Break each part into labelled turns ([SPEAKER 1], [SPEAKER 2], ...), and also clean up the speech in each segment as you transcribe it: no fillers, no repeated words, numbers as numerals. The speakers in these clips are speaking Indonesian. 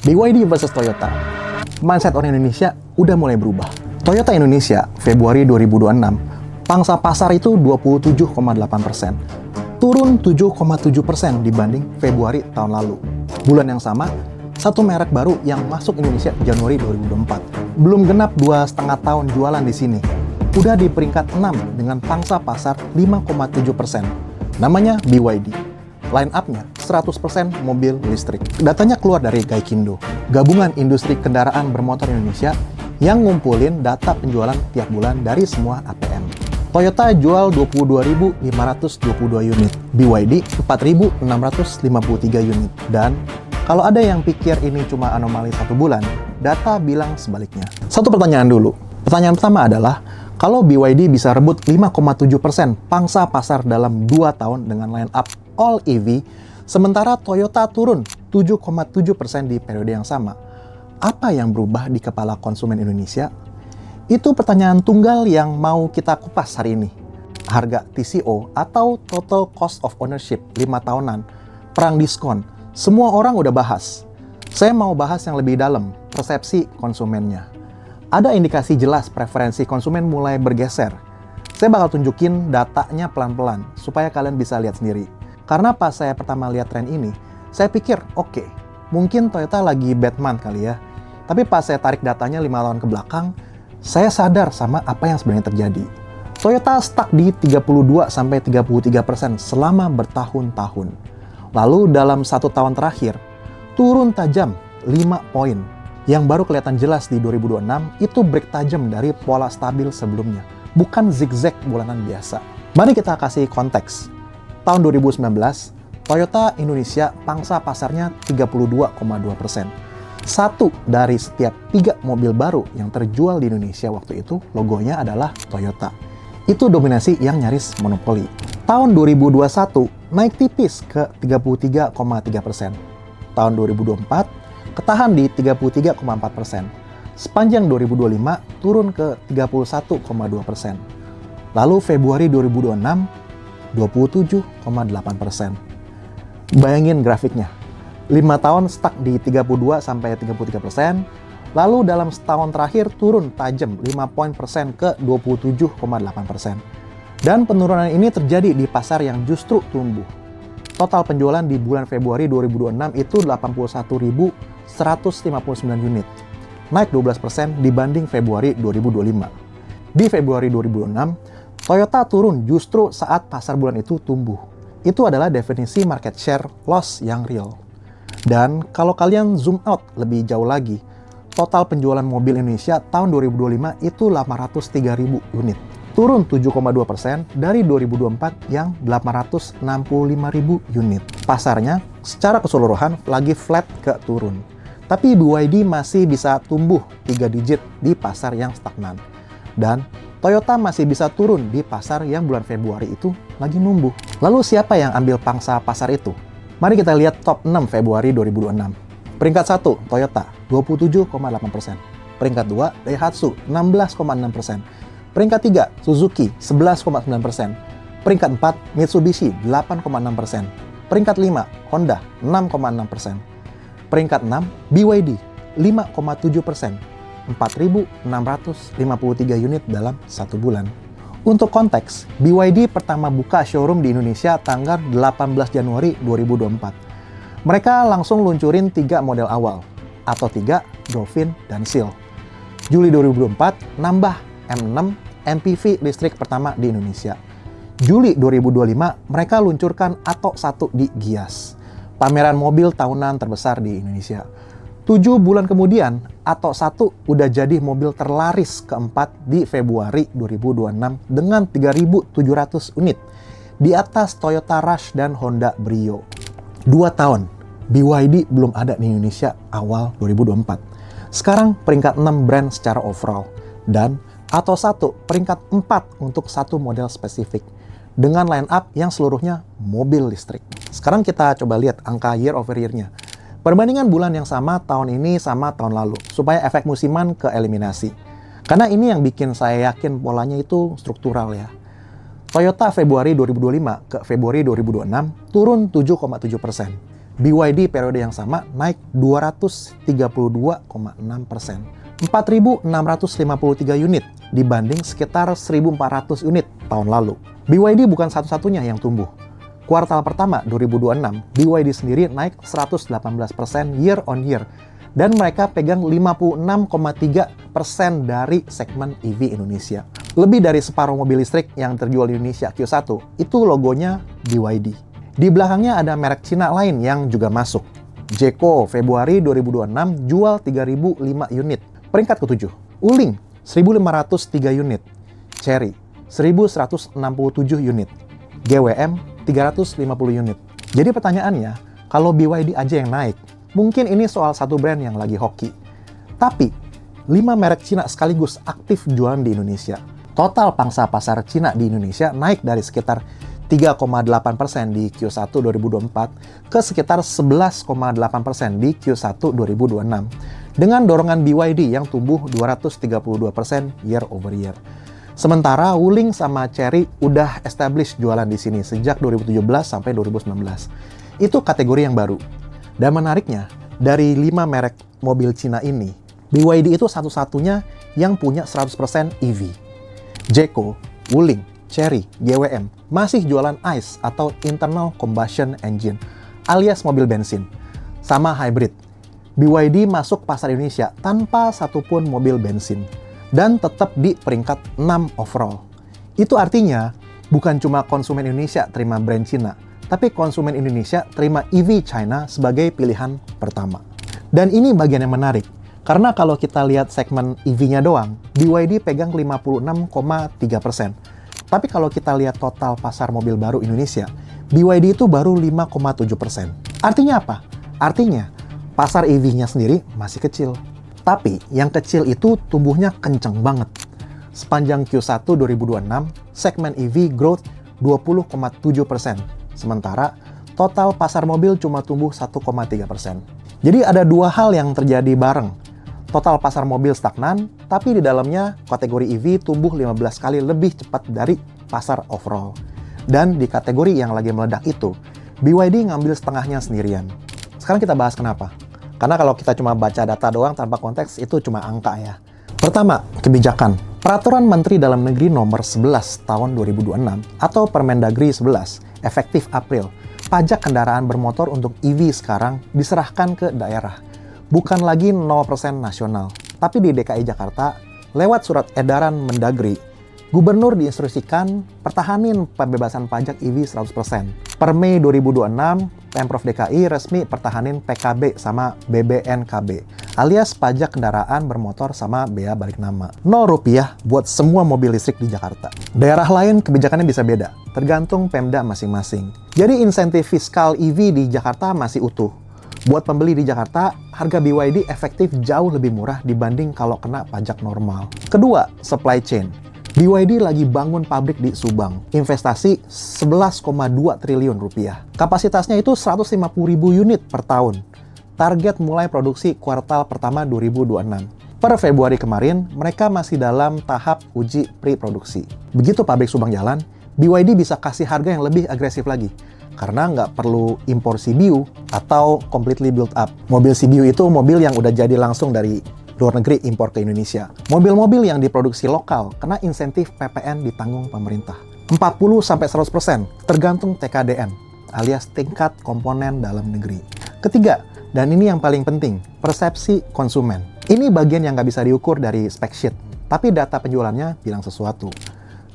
[SPEAKER 1] BYD versus Toyota. Mindset orang Indonesia udah mulai berubah. Toyota Indonesia Februari 2026, pangsa pasar itu 27,8%. Turun 7,7% dibanding Februari tahun lalu. Bulan yang sama, satu merek baru yang masuk Indonesia Januari 2024. Belum genap 2,5 tahun jualan di sini. Udah di peringkat 6 dengan pangsa pasar 5,7%. Namanya BYD. Line up-nya 100% mobil listrik. Datanya keluar dari Gaikindo, gabungan industri kendaraan bermotor Indonesia yang ngumpulin data penjualan tiap bulan dari semua APM. Toyota jual 22.522 unit, BYD 4.653 unit. Dan kalau ada yang pikir ini cuma anomali satu bulan, data bilang sebaliknya. Satu pertanyaan dulu. Pertanyaan pertama adalah, kalau BYD bisa rebut 5,7% pangsa pasar dalam 2 tahun dengan line up all EV, sementara Toyota turun 7,7% di periode yang sama, apa yang berubah di kepala konsumen Indonesia? Itu pertanyaan tunggal yang mau kita kupas hari ini. Harga TCO atau Total Cost of Ownership 5 tahunan, perang diskon, semua orang udah bahas. Saya mau bahas yang lebih dalam, persepsi konsumennya. Ada indikasi jelas preferensi konsumen mulai bergeser. Saya bakal tunjukin datanya pelan-pelan, supaya kalian bisa lihat sendiri. Karena pas saya pertama lihat tren ini, saya pikir, oke, mungkin Toyota lagi bad month kali ya. Tapi pas saya tarik datanya 5 tahun ke belakang, saya sadar sama apa yang sebenarnya terjadi. Toyota stuck di 32-33% selama bertahun-tahun. Lalu dalam 1 tahun terakhir, turun tajam 5 poin. Yang baru kelihatan jelas di 2026 itu break tajam dari pola stabil sebelumnya. Bukan zigzag bulanan biasa. Mari kita kasih konteks. Tahun 2019, Toyota Indonesia pangsa pasarnya 32,2%. 1 dari setiap 3 mobil baru yang terjual di Indonesia waktu itu, logonya adalah Toyota. Itu dominasi yang nyaris monopoli. Tahun 2021, naik tipis ke 33,3%. Tahun 2024, ketahan di 33,4%. Sepanjang 2025, turun ke 31,2%. Lalu Februari 2026, 27,8%. Bayangin grafiknya. 5 tahun stuck di 32-33%, lalu dalam setahun terakhir turun tajam 5 poin persen ke 27,8%. Dan penurunan ini terjadi di pasar yang justru tumbuh. Total penjualan di bulan Februari 2026 itu 81.159 unit, naik 12% dibanding Februari 2025. Di Februari 2026, Toyota turun justru saat pasar bulan itu tumbuh. Itu adalah definisi market share loss yang real. Dan kalau kalian zoom out lebih jauh lagi, total penjualan mobil Indonesia tahun 2025 itu 803.000 unit. Turun 7,2% dari 2024 yang 865.000 unit. Pasarnya secara keseluruhan lagi flat ke turun. Tapi BYD masih bisa tumbuh 3 digit di pasar yang stagnan. Dan Toyota masih bisa turun di pasar yang bulan Februari itu lagi numbuh. Lalu siapa yang ambil pangsa pasar itu? Mari kita lihat top 6 Februari 2026. Peringkat 1, Toyota, 27,8%. Peringkat 2, Daihatsu, 16,6%. Peringkat 3, Suzuki, 11,9%. Peringkat 4, Mitsubishi, 8,6%. Peringkat 5, Honda, 6,6%. Peringkat 6, BYD, 5,7%. 4.653 unit dalam 1 bulan. Untuk konteks, BYD pertama buka showroom di Indonesia tanggal 18 Januari 2024. Mereka langsung luncurin 3 model awal, atau 3, Dolphin dan Seal. Juli 2024, nambah M6 MPV listrik pertama di Indonesia. Juli 2025, mereka luncurkan Atto 1 di Gias, pameran mobil tahunan terbesar di Indonesia. 7 bulan kemudian, Atto 1 udah jadi mobil terlaris keempat di Februari 2026 dengan 3.700 unit, di atas Toyota Rush dan Honda Brio. 2 tahun, BYD belum ada di Indonesia awal 2024. Sekarang peringkat 6 brand secara overall, dan Atto 1 peringkat 4 untuk 1 model spesifik, dengan line up yang seluruhnya mobil listrik. Sekarang kita coba lihat angka year over year-nya. Perbandingan bulan yang sama tahun ini sama tahun lalu, supaya efek musiman keeliminasi. Karena ini yang bikin saya yakin polanya itu struktural ya. Toyota Februari 2025 ke Februari 2026 turun 7,7%. BYD periode yang sama naik 232,6%. 4.653 unit dibanding sekitar 1.400 unit tahun lalu. BYD bukan satu-satunya yang tumbuh. Kuartal pertama 2026, BYD sendiri naik 118% year on year. Dan mereka pegang 56,3% dari segmen EV Indonesia. Lebih dari separuh mobil listrik yang terjual di Indonesia Q1, itu logonya BYD. Di belakangnya ada merek Cina lain yang juga masuk. Jeeko Februari 2026 jual 3.005 unit. Peringkat ke-7, Wuling 1.503 unit. Chery 1.167 unit. GWM 350 unit. Jadi pertanyaannya, kalau BYD aja yang naik, mungkin ini soal satu brand yang lagi hoki. Tapi, 5 merek Cina sekaligus aktif jualan di Indonesia. Total pangsa pasar Cina di Indonesia naik dari sekitar 3,8% di Q1 2024 ke sekitar 11,8% di Q1 2026. Dengan dorongan BYD yang tumbuh 232% year over year. Sementara Wuling sama Chery udah establish jualan di sini sejak 2017 sampai 2019. Itu kategori yang baru. Dan menariknya, dari 5 merek mobil Cina ini, BYD itu satu-satunya yang punya 100% EV. Jeeko, Wuling, Chery, GWM masih jualan ICE atau Internal Combustion Engine, alias mobil bensin, sama hybrid. BYD masuk pasar Indonesia tanpa satupun mobil bensin, dan tetap di peringkat 6 overall. Itu artinya, bukan cuma konsumen Indonesia terima brand Cina, tapi konsumen Indonesia terima EV China sebagai pilihan pertama. Dan ini bagian yang menarik, karena kalau kita lihat segmen EV-nya doang, BYD pegang 56,3%. Tapi kalau kita lihat total pasar mobil baru Indonesia, BYD itu baru 5,7%. Artinya apa? Artinya, pasar EV-nya sendiri masih kecil. Tapi yang kecil itu tumbuhnya kenceng banget. Sepanjang Q1 2026, segmen EV growth 20,7%. Sementara total pasar mobil cuma tumbuh 1,3%. Jadi ada dua hal yang terjadi bareng. Total pasar mobil stagnan, tapi di dalamnya kategori EV tumbuh 15 kali lebih cepat dari pasar overall. Dan di kategori yang lagi meledak itu, BYD ngambil setengahnya sendirian. Sekarang kita bahas kenapa. Karena kalau kita cuma baca data doang tanpa konteks, itu cuma angka ya. Pertama, kebijakan. Peraturan Menteri Dalam Negeri Nomor 11 Tahun 2026 atau Permendagri 11 efektif April, pajak kendaraan bermotor untuk EV sekarang diserahkan ke daerah. Bukan lagi 0% nasional, tapi di DKI Jakarta, lewat surat edaran Mendagri, Gubernur diinstruksikan pertahanin pembebasan pajak EV 100%. Per Mei 2026, Pemprov DKI resmi pertahanin PKB sama BBNKB, alias pajak kendaraan bermotor sama bea balik nama. Rp0 buat semua mobil listrik di Jakarta. Daerah lain kebijakannya bisa beda, tergantung Pemda masing-masing. Jadi insentif fiskal EV di Jakarta masih utuh. Buat pembeli di Jakarta, harga BYD efektif jauh lebih murah dibanding kalau kena pajak normal. Kedua, supply chain. BYD lagi bangun pabrik di Subang, investasi 11,2 triliun rupiah. Kapasitasnya itu 150.000 unit per tahun. Target mulai produksi kuartal pertama 2026. Per Februari kemarin, mereka masih dalam tahap uji pre-produksi. Begitu pabrik Subang jalan, BYD bisa kasih harga yang lebih agresif lagi. Karena nggak perlu impor CBU atau completely built up. Mobil CBU itu mobil yang udah jadi langsung dari luar negeri impor ke Indonesia. Mobil-mobil yang diproduksi lokal kena insentif PPN ditanggung pemerintah. 40-100% tergantung TKDN, alias tingkat komponen dalam negeri. Ketiga, dan ini yang paling penting, persepsi konsumen. Ini bagian yang nggak bisa diukur dari spec sheet, tapi data penjualannya bilang sesuatu.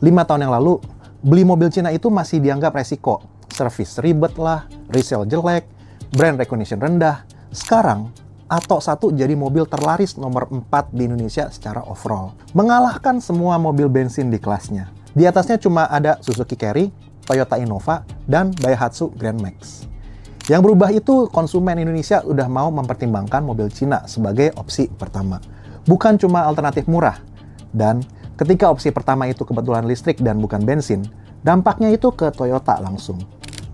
[SPEAKER 1] 5 tahun yang lalu, beli mobil Cina itu masih dianggap resiko. Servis ribet lah, resale jelek, brand recognition rendah. Sekarang, Atto 1 jadi mobil terlaris nomor 4 di Indonesia secara overall. Mengalahkan semua mobil bensin di kelasnya. Di atasnya cuma ada Suzuki Carry, Toyota Innova, dan Daihatsu Grand Max. Yang berubah itu konsumen Indonesia udah mau mempertimbangkan mobil Cina sebagai opsi pertama. Bukan cuma alternatif murah. Dan ketika opsi pertama itu kebetulan listrik dan bukan bensin, dampaknya itu ke Toyota langsung.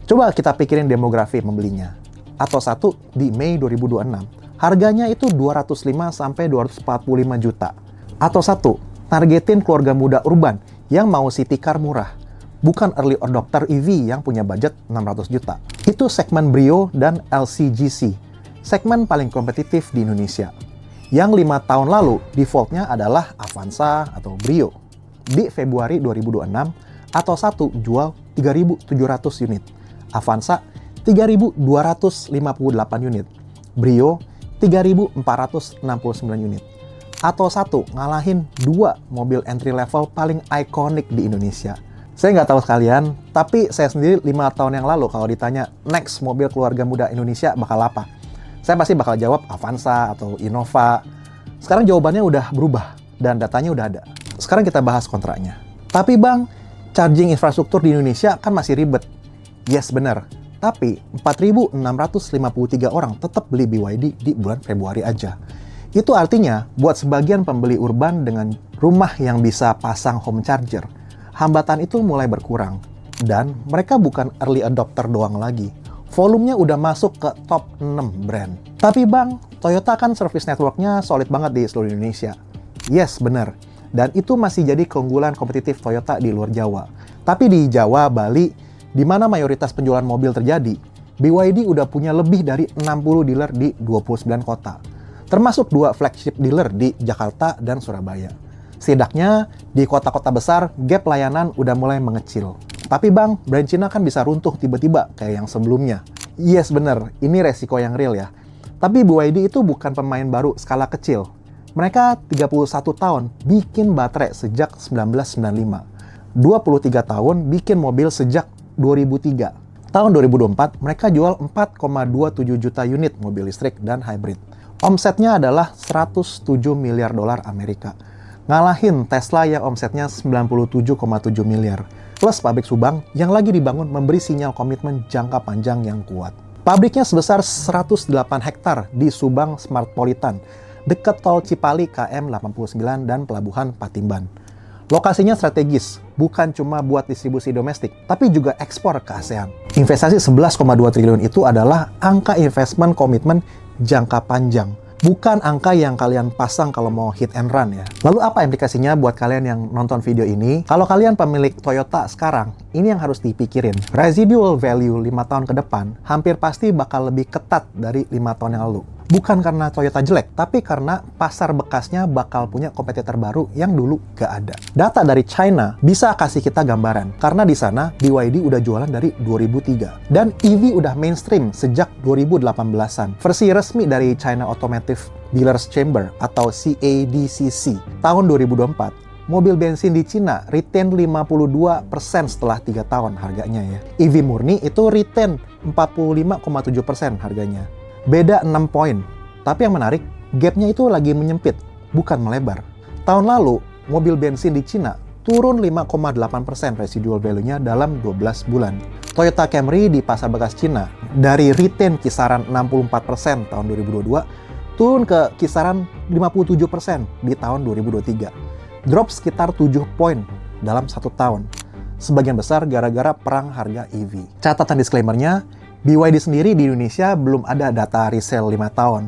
[SPEAKER 1] Coba kita pikirin demografi pembelinya. Atto 1 di Mei 2026. Harganya itu 205-245 juta. Atto 1, targetin keluarga muda urban yang mau city car murah. Bukan early adopter EV yang punya budget 600 juta. Itu yaitu segmen Brio dan LCGC, segmen paling kompetitif di Indonesia. Yang 5 tahun lalu defaultnya adalah Avanza atau Brio. Di Februari 2026, atau satu jual 3.700 unit. Avanza 3.258 unit. Brio 3.469 unit. Atau satu ngalahin 2 mobil entry level paling ikonik di Indonesia. Saya nggak tahu sekalian, tapi saya sendiri 5 tahun yang lalu kalau ditanya next mobil keluarga muda Indonesia bakal apa? Saya pasti bakal jawab Avanza atau Innova. Sekarang jawabannya udah berubah dan datanya udah ada. Sekarang kita bahas kontraknya. Tapi bang, charging infrastruktur di Indonesia kan masih ribet. Yes, benar. Tapi 4.653 orang tetap beli BYD di bulan Februari aja. Itu artinya buat sebagian pembeli urban dengan rumah yang bisa pasang home charger, hambatan itu mulai berkurang. Dan mereka bukan early adopter doang lagi. Volumenya udah masuk ke top 6 brand. Tapi bang, Toyota kan service networknya solid banget di seluruh Indonesia. Yes, bener. Dan itu masih jadi keunggulan kompetitif Toyota di luar Jawa. Tapi di Jawa, Bali, di mana mayoritas penjualan mobil terjadi, BYD udah punya lebih dari 60 dealer di 29 kota. Termasuk 2 flagship dealer di Jakarta dan Surabaya. Setidaknya, di kota-kota besar, gap layanan udah mulai mengecil. Tapi bang, brand Cina kan bisa runtuh tiba-tiba kayak yang sebelumnya. Yes, bener. Ini resiko yang real ya. Tapi BYD itu bukan pemain baru skala kecil. Mereka 31 tahun bikin baterai sejak 1995. 23 tahun bikin mobil sejak 2003. Tahun 2024, mereka jual 4,27 juta unit mobil listrik dan hybrid. Omsetnya adalah 107 miliar dolar Amerika. Ngalahin Tesla yang omsetnya 97,7 miliar. Plus pabrik Subang yang lagi dibangun memberi sinyal komitmen jangka panjang yang kuat. Pabriknya sebesar 108 hektar di Subang Smartpolitan, dekat tol Cipali KM 89 dan Pelabuhan Patimban. Lokasinya strategis, bukan cuma buat distribusi domestik, tapi juga ekspor ke ASEAN. Investasi 11,2 triliun itu adalah angka investment komitmen jangka panjang. Bukan angka yang kalian pasang kalau mau hit and run ya. Lalu apa implikasinya buat kalian yang nonton video ini? Kalau kalian pemilik Toyota sekarang, ini yang harus dipikirin. Residual value 5 tahun ke depan hampir pasti bakal lebih ketat dari 5 tahun yang lalu. Bukan karena Toyota jelek, tapi karena pasar bekasnya bakal punya kompetitor baru yang dulu gak ada. Data dari China bisa kasih kita gambaran, karena di sana BYD udah jualan dari 2003. Dan EV udah mainstream sejak 2018-an. Versi resmi dari China Automotive Dealers Chamber atau CADCC tahun 2024, mobil bensin di Cina retain 52% setelah 3 tahun harganya ya. EV murni itu retain 45,7% harganya. Beda 6 poin. Tapi yang menarik, gapnya itu lagi menyempit, bukan melebar. Tahun lalu, mobil bensin di Cina turun 5,8% residual value-nya dalam 12 bulan. Toyota Camry di pasar bekas Cina dari retain kisaran 64% tahun 2022 turun ke kisaran 57% di tahun 2023. Drop sekitar 7 poin dalam 1 tahun. Sebagian besar gara-gara perang harga EV. Catatan disclaimer-nya, BYD sendiri di Indonesia belum ada data resale 5 tahun,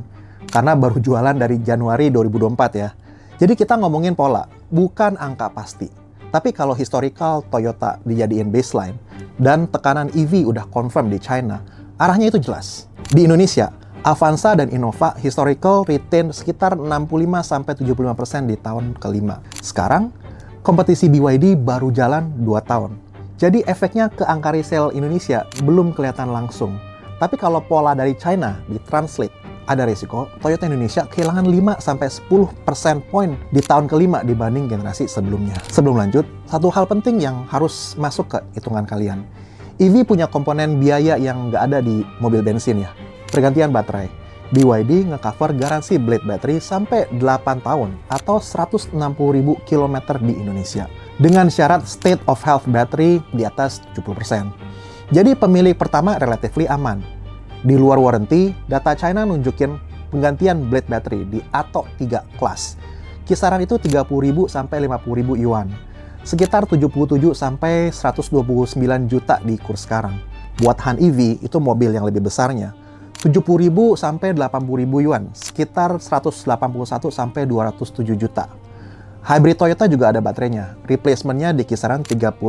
[SPEAKER 1] karena baru jualan dari Januari 2024 ya. Jadi kita ngomongin pola, bukan angka pasti. Tapi kalau historical Toyota dijadiin baseline, dan tekanan EV udah confirm di China, arahnya itu jelas. Di Indonesia, Avanza dan Innova historical retain sekitar 65-75% di tahun kelima. Sekarang, kompetisi BYD baru jalan 2 tahun. Jadi efeknya ke angka resale Indonesia belum kelihatan langsung. Tapi kalau pola dari China ditranslate, ada risiko Toyota Indonesia kehilangan 5-10% poin di tahun kelima dibanding generasi sebelumnya. Sebelum lanjut, satu hal penting yang harus masuk ke hitungan kalian. EV punya komponen biaya yang nggak ada di mobil bensin ya. Pergantian baterai. BYD nge-cover garansi blade battery sampai 8 tahun atau 160.000 km di Indonesia. Dengan syarat state of health battery di atas 70%. Jadi pemilik pertama relatively aman. Di luar warranty, data China nunjukin penggantian blade battery di ATO 3 kelas. Kisaran itu 30.000 sampai 50.000 yuan. Sekitar 77 sampai 129 juta di kurs sekarang. Buat Han EV, itu mobil yang lebih besarnya. 70.000 sampai 80.000 yuan, sekitar 181 sampai 207 juta. Hybrid Toyota juga ada baterainya. Replacementnya di kisaran 30-50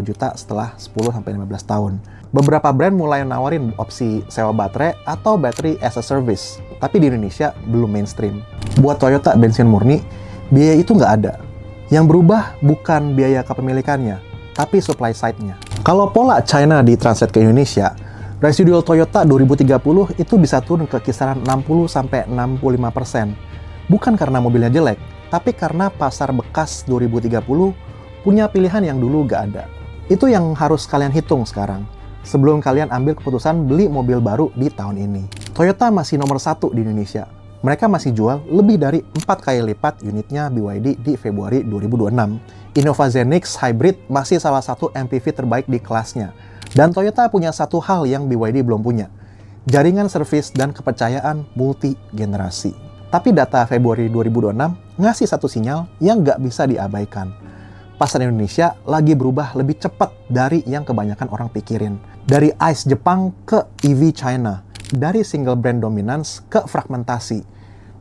[SPEAKER 1] juta setelah 10-15 tahun. Beberapa brand mulai nawarin opsi sewa baterai atau battery as a service, tapi di Indonesia belum mainstream. Buat Toyota bensin murni, biaya itu nggak ada. Yang berubah bukan biaya kepemilikannya, tapi supply side-nya. Kalau pola China ditranslate ke Indonesia, residual Toyota 2030 itu bisa turun ke kisaran 60-65%. Bukan karena mobilnya jelek, tapi karena pasar bekas 2030 punya pilihan yang dulu nggak ada. Itu yang harus kalian hitung sekarang, sebelum kalian ambil keputusan beli mobil baru di tahun ini. Toyota masih nomor 1 di Indonesia. Mereka masih jual lebih dari 4 kali lipat unitnya BYD di Februari 2026. Innova Zenix Hybrid masih salah satu MPV terbaik di kelasnya. Dan Toyota punya satu hal yang BYD belum punya, jaringan servis dan kepercayaan multi-generasi. Tapi data Februari 2026 ngasih satu sinyal yang nggak bisa diabaikan. Pasar Indonesia lagi berubah lebih cepat dari yang kebanyakan orang pikirin. Dari ICE Jepang ke EV China. Dari single brand dominance ke fragmentasi.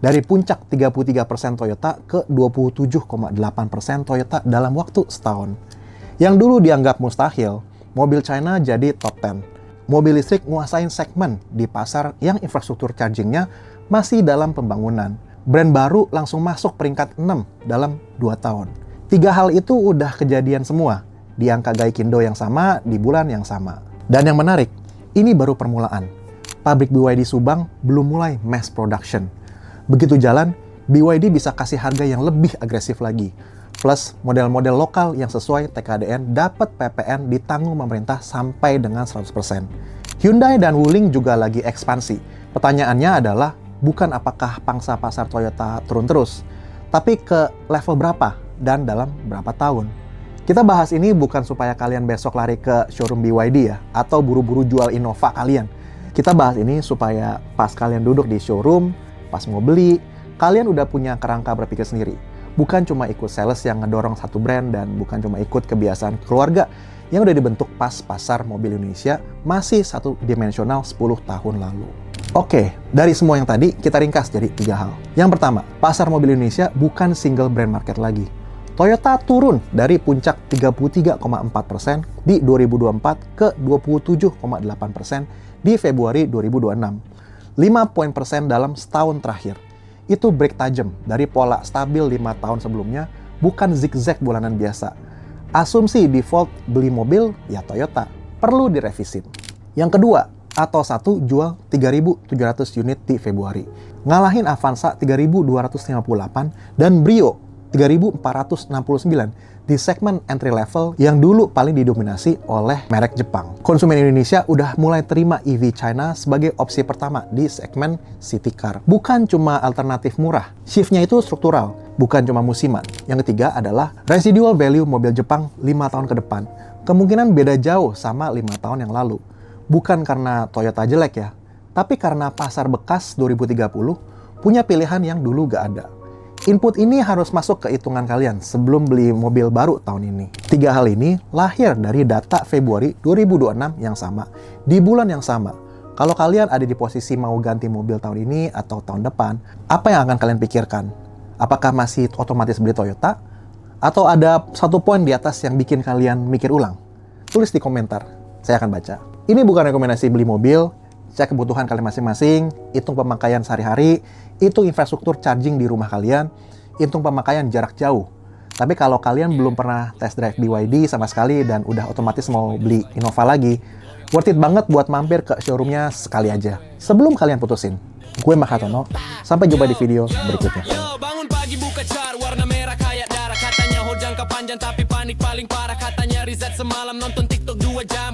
[SPEAKER 1] Dari puncak 33% Toyota ke 27,8% Toyota dalam waktu setahun. Yang dulu dianggap mustahil, mobil China jadi top 10. Mobil listrik nguasain segmen di pasar yang infrastruktur chargingnya masih dalam pembangunan. Brand baru langsung masuk peringkat 6 dalam 2 tahun. 3 hal itu udah kejadian semua di angka Gaikindo yang sama di bulan yang sama. Dan yang menarik, ini baru permulaan. Pabrik BYD Subang belum mulai mass production. Begitu jalan, BYD bisa kasih harga yang lebih agresif lagi. Plus, model-model lokal yang sesuai TKDN dapat PPN ditanggung pemerintah sampai dengan 100%. Hyundai dan Wuling juga lagi ekspansi. Pertanyaannya adalah, bukan apakah pangsa pasar Toyota turun terus, tapi ke level berapa dan dalam berapa tahun. Kita bahas ini bukan supaya kalian besok lari ke showroom BYD ya, atau buru-buru jual Innova kalian. Kita bahas ini supaya pas kalian duduk di showroom, pas mau beli, kalian udah punya kerangka berpikir sendiri. Bukan cuma ikut sales yang ngedorong satu brand dan bukan cuma ikut kebiasaan keluarga yang udah dibentuk pas pasar mobil Indonesia masih satu dimensional 10 tahun lalu. Oke, dari semua yang tadi kita ringkas jadi 3 hal. Yang pertama, pasar mobil Indonesia bukan single brand market lagi. Toyota turun dari puncak 33,4% di 2024 ke 27,8% di Februari 2026. 5 poin persen dalam setahun terakhir. Itu break tajam dari pola stabil 5 tahun sebelumnya, bukan zigzag bulanan biasa. Asumsi default beli mobil, ya Toyota, perlu direvisin. Yang kedua, Atto 1 jual 3.700 unit di Februari. Ngalahin Avanza 3.258 dan Brio 3.469 di segmen entry level yang dulu paling didominasi oleh merek Jepang. Konsumen Indonesia udah mulai terima EV China sebagai opsi pertama di segmen city car. Bukan cuma alternatif murah, shift-nya itu struktural, bukan cuma musiman. Yang ketiga adalah residual value mobil Jepang 5 tahun ke depan. Kemungkinan beda jauh sama 5 tahun yang lalu. Bukan karena Toyota jelek ya, tapi karena pasar bekas 2030 punya pilihan yang dulu gak ada. Input ini harus masuk ke hitungan kalian sebelum beli mobil baru tahun ini. 3 hal ini lahir dari data Februari 2026 yang sama, di bulan yang sama. Kalau kalian ada di posisi mau ganti mobil tahun ini atau tahun depan, apa yang akan kalian pikirkan? Apakah masih otomatis beli Toyota? Atau ada satu poin di atas yang bikin kalian mikir ulang? Tulis di komentar, saya akan baca. Ini bukan rekomendasi beli mobil, cek kebutuhan kalian masing-masing, hitung pemakaian sehari-hari, hitung infrastruktur charging di rumah kalian, hitung pemakaian jarak jauh. Tapi kalau kalian belum pernah test drive BYD sama sekali dan udah otomatis mau beli Innova lagi, worth it banget buat mampir ke showroomnya sekali aja. Sebelum kalian putusin. Gue Mark Hartono, sampai jumpa di video berikutnya.
[SPEAKER 2] Bangun pagi buka car warna merah kayak darah, katanya jangka panjang tapi panik paling parah, katanya riset semalam nonton TikTok 2 jam.